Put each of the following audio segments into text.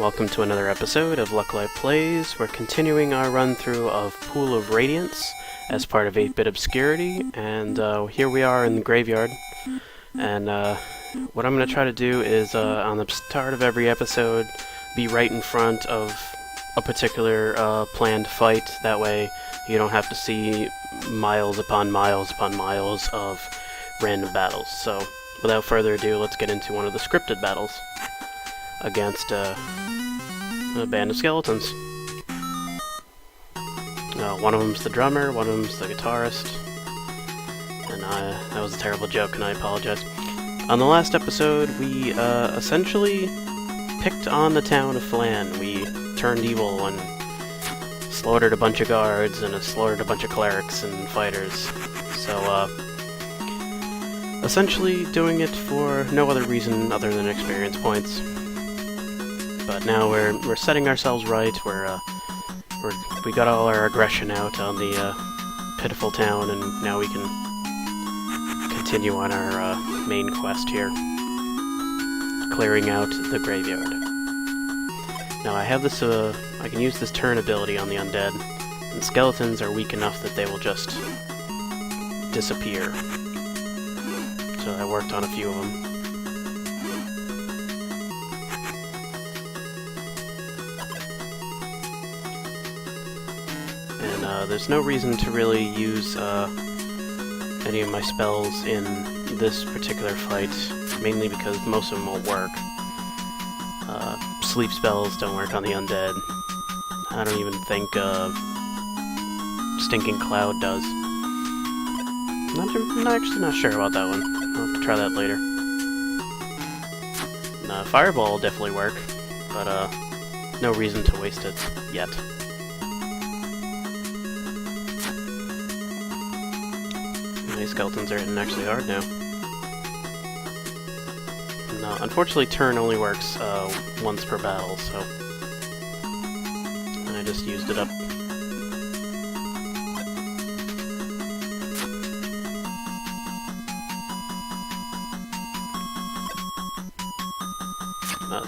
welcome to another episode of Luck Life Plays. We're continuing our run-through of Pool of Radiance as part of 8-Bit Obscurity, and here we are in the graveyard. And what I'm going to try to do is, on the start of every episode, be right in front of a particular planned fight. That way you don't have to see miles upon miles upon miles of random battles. So, without further ado, let's get into one of the scripted battles against a band of skeletons. One of them's the drummer, one of them's the guitarist, and that was a terrible joke, and I apologize. On the last episode, we essentially picked on the town of Flan. We turned evil and slaughtered a bunch of guards and slaughtered a bunch of clerics and fighters. So, essentially doing it for no other reason other than experience points. But now we're setting ourselves right. We got all our aggression out on the pitiful town, and now we can continue on our main quest here, clearing out the graveyard. Now I have this. I can use this turn ability on the undead, and skeletons are weak enough that they will just disappear. So I worked on a few of them. There's no reason to really use any of my spells in this particular fight, mainly because most of them won't work. Sleep spells don't work on the undead. I don't even think Stinking Cloud does. I'm actually not sure about that one. I'll have to try that later. Fireball will definitely work, but no reason to waste it yet. These skeletons are hitting actually hard now. No, unfortunately, turn only works once per battle, so I just used it up.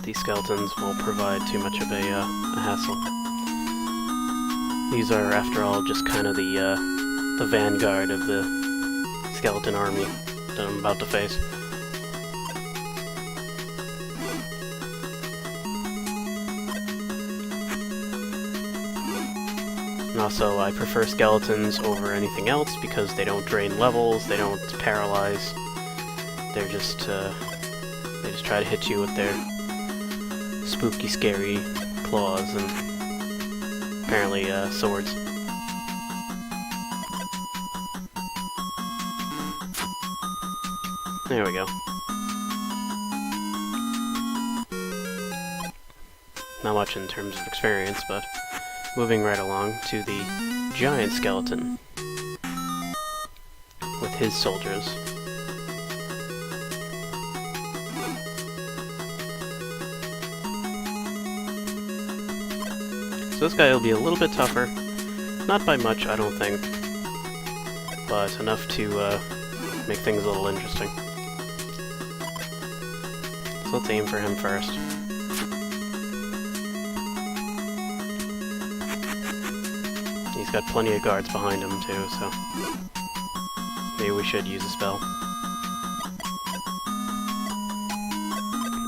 These skeletons won't provide too much of a hassle. These are, after all, just kind of the vanguard of the skeleton army that I'm about to face. And also, I prefer skeletons over anything else because they don't drain levels, they don't paralyze. They're just, they just try to hit you with their spooky, scary claws and apparently swords. There we go. Not much in terms of experience, but moving right along to the giant skeleton with his soldiers. So this guy will be a little bit tougher. Not by much, I don't think, but enough to make things a little interesting. So let's aim for him first. He's got plenty of guards behind him too, so maybe we should use a spell.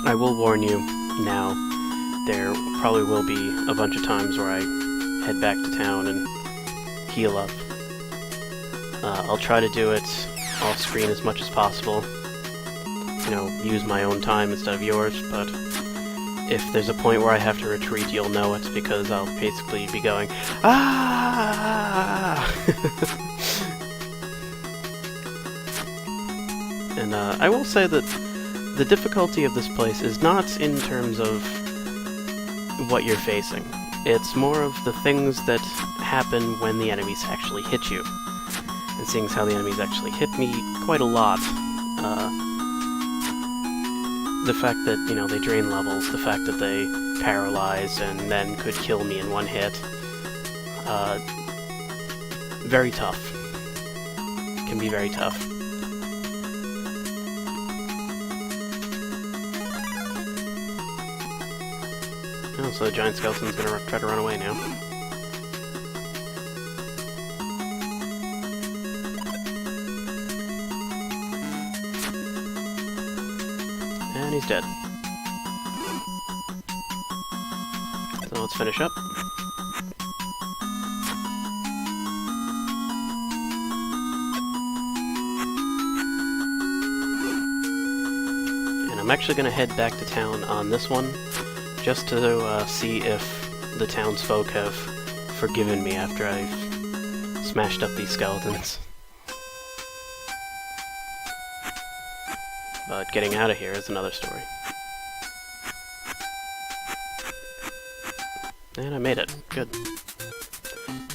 I will warn you now, there probably will be a bunch of times where I head back to town and heal up. I'll try to do it off screen as much as possible. You know, use my own time instead of yours, but if there's a point where I have to retreat, you'll know it, because I'll basically be going, ah! And I will say that the difficulty of this place is not in terms of what you're facing. It's more of the things that happen when the enemies actually hit you. And seeing as how the enemies actually hit me quite a lot, the fact that, you know, they drain levels, the fact that they paralyze and then could kill me in one hit, very tough. Can be very tough. Oh, so the giant skeleton's gonna try to run away now. And he's dead. So let's finish up. And I'm actually going to head back to town on this one, just to see if the townsfolk have forgiven me after I've smashed up these skeletons. But getting out of here is another story. And I made it. Good.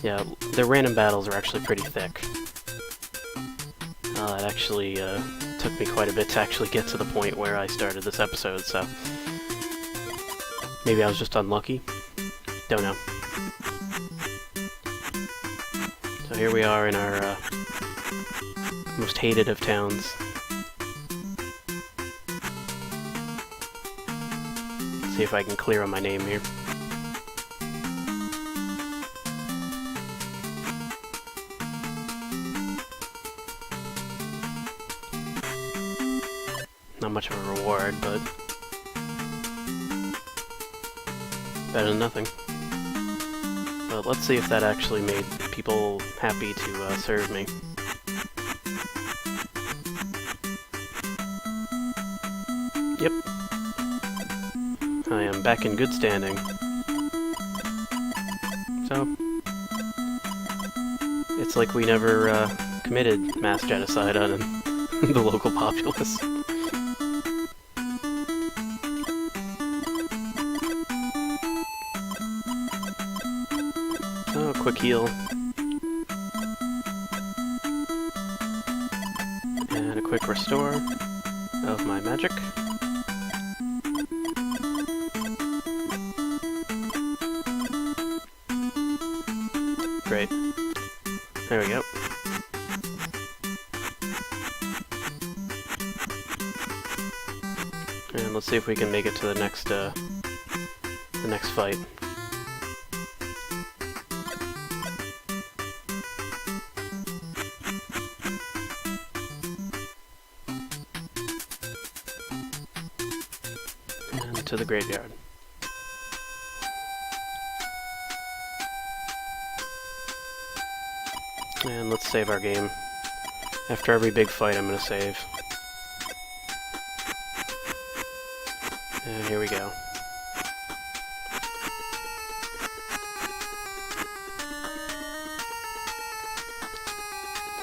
Yeah, the random battles are actually pretty thick. It actually took me quite a bit to actually get to the point where I started this episode, so... maybe I was just unlucky? Don't know. So here we are in our most hated of towns. Let's see if I can clear on my name here. Not much of a reward, but better than nothing. But let's see if that actually made people happy to serve me. Yep. I am back in good standing. So, it's like we never committed mass genocide on the local populace. Oh, quick heal. And a quick restore of my magic. Great. There we go. And let's see if we can make it to the next fight. And to the graveyard. And let's save our game. After every big fight, I'm gonna save. And here we go.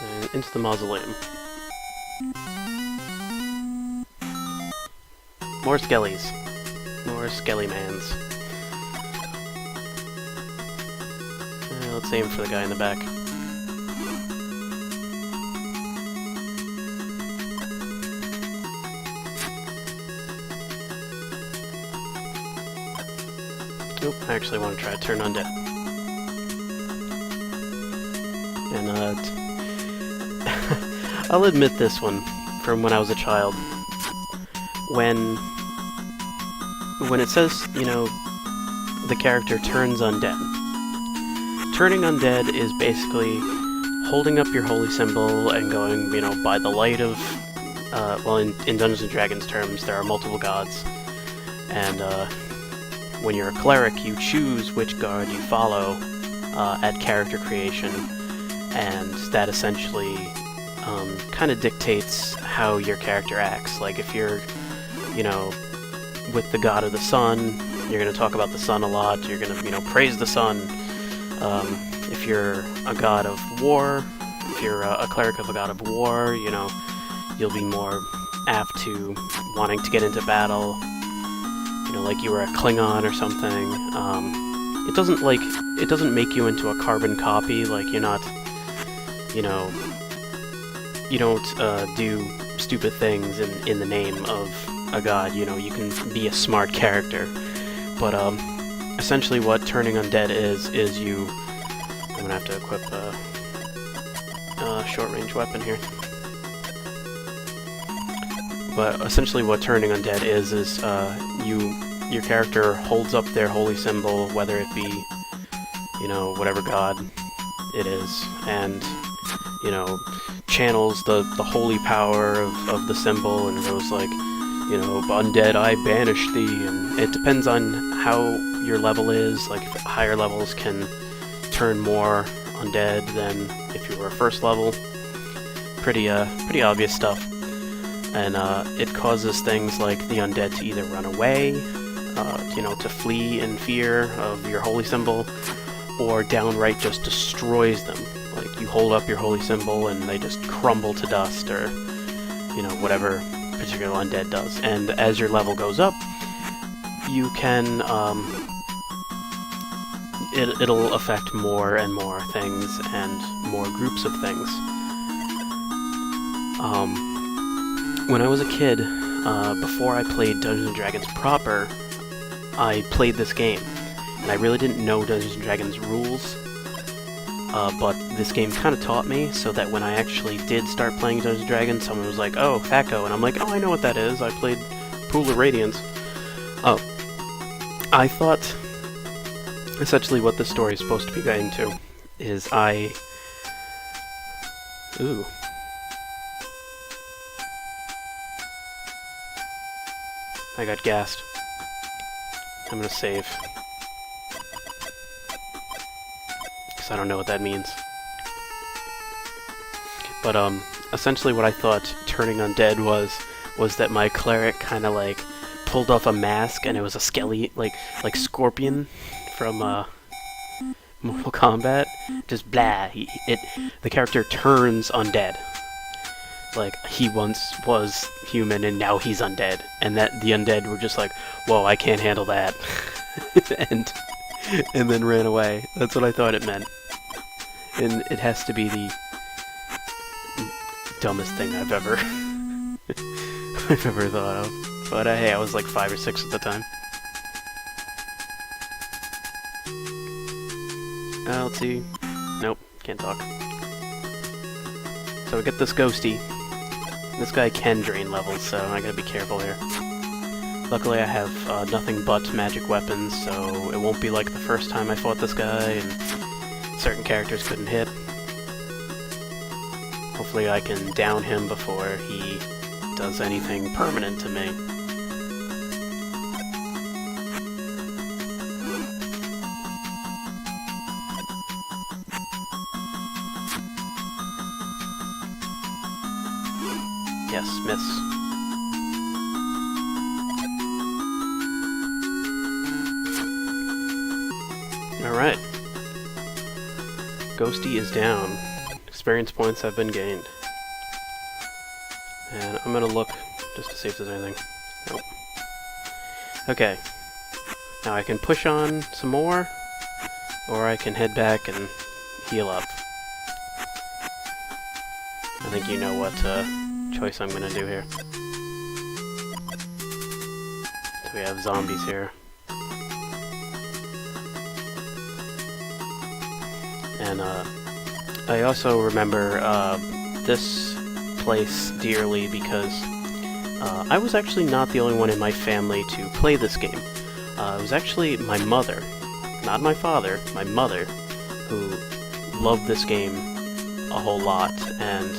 And into the mausoleum. More skellies. More skelly-mans. Let's aim for the guy in the back. Nope, I actually want to try to turn undead. And, I'll admit this one, from when I was a child. When it says, you know, the character turns undead. Turning undead is basically holding up your holy symbol and going, you know, by the light of, well, in Dungeons & Dragons terms, there are multiple gods. And, when you're a cleric, you choose which guard you follow at character creation, and that essentially kind of dictates how your character acts. Like, if you're, you know, with the god of the sun, you're going to talk about the sun a lot, you're going to, you know, praise the sun. If you're a god of war, if you're a cleric of a god of war, you know, you'll be more apt to wanting to get into battle. You know, like you were a Klingon or something. It doesn't make you into a carbon copy. Like, you're not, you know, you don't do stupid things in the name of a god. You know, you can be a smart character. But essentially, what turning undead is you. I'm gonna have to equip a short-range weapon here. But essentially what turning undead is you your character holds up their holy symbol, whether it be, you know, whatever god it is, and, you know, channels the holy power of the symbol and goes like, you know, undead, I banish thee, and it depends on how your level is. Like, higher levels can turn more undead than if you were a first level. Pretty obvious stuff. And it causes things like the undead to either run away, you know, to flee in fear of your holy symbol, or downright just destroys them. Like, you hold up your holy symbol and they just crumble to dust, or, you know, whatever particular undead does. And as your level goes up, you can, it'll affect more and more things and more groups of things. When I was a kid, before I played Dungeons & Dragons proper, I played this game. And I really didn't know Dungeons & Dragons rules, but this game kind of taught me, so that when I actually did start playing Dungeons & Dragons, someone was like, oh, THAC0, and I'm like, oh, I know what that is, I played Pool of Radiance. Oh, I thought, essentially what this story is supposed to be getting to, is Ooh. I got gassed. I'm gonna save. I don't know what that means. But essentially what I thought turning undead was that my cleric kind of like pulled off a mask and it was a skelly, like Scorpion from Mortal Kombat. Just blah. The character turns undead. Like, he once was human and now he's undead, and that the undead were just like, whoa, I can't handle that, and then ran away. That's what I thought it meant. And it has to be the dumbest thing I've ever thought of. But hey, I was like 5 or 6 at the time. Let's see. Nope, can't talk. So we get this ghosty. This guy can drain levels, so I gotta be careful here. Luckily I have nothing but magic weapons, so it won't be like the first time I fought this guy and certain characters couldn't hit. Hopefully I can down him before he does anything permanent to me. Yes, miss. Alright. Ghosty is down. Experience points have been gained. And I'm gonna look just to see if there's anything. Nope. Okay. Now I can push on some more, or I can head back and heal up. I think you know what choice I'm gonna do here. So we have zombies here. And I also remember this place dearly because I was actually not the only one in my family to play this game. It was actually my mother, not my father, my mother, who loved this game a whole lot, and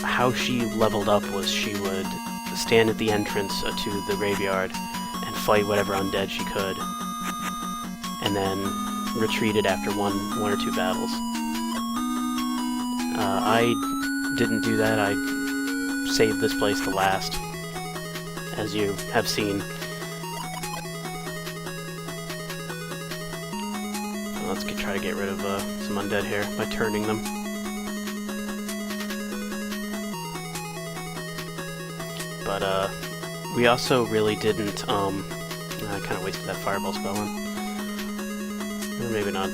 how she leveled up was she would stand at the entrance to the graveyard and fight whatever undead she could, and then retreated after one or two battles. I didn't do that. I saved this place to last, as you have seen. Let's try to get rid of some undead here by turning them. But we also really didn't. I kind of wasted that fireball spell one. Or maybe not.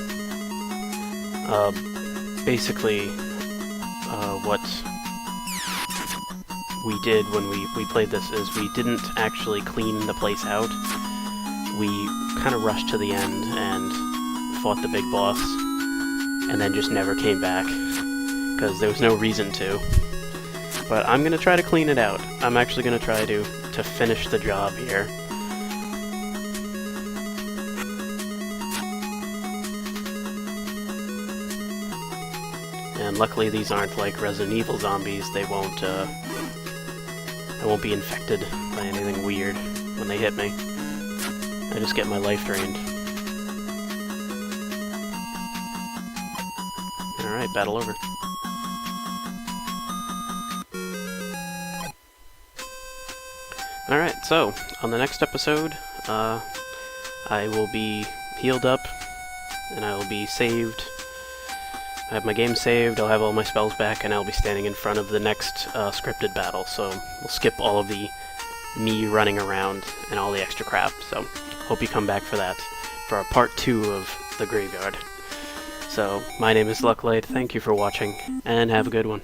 Basically, what we did when we played this is we didn't actually clean the place out. We kind of rushed to the end and fought the big boss, and then just never came back, because there was no reason to. But I'm going to try to clean it out. I'm actually going to try to finish the job here. And luckily these aren't like Resident Evil zombies. They won't be infected by anything weird when they hit me. I just get my life drained. Alright, battle over. Alright, so, on the next episode, I will be healed up, and I will be saved. I have my game saved, I'll have all my spells back, and I'll be standing in front of the next scripted battle, so we'll skip all of the me running around and all the extra crap, so hope you come back for that, for our part 2 of the Graveyard. So, my name is Lucklight, thank you for watching, and have a good one.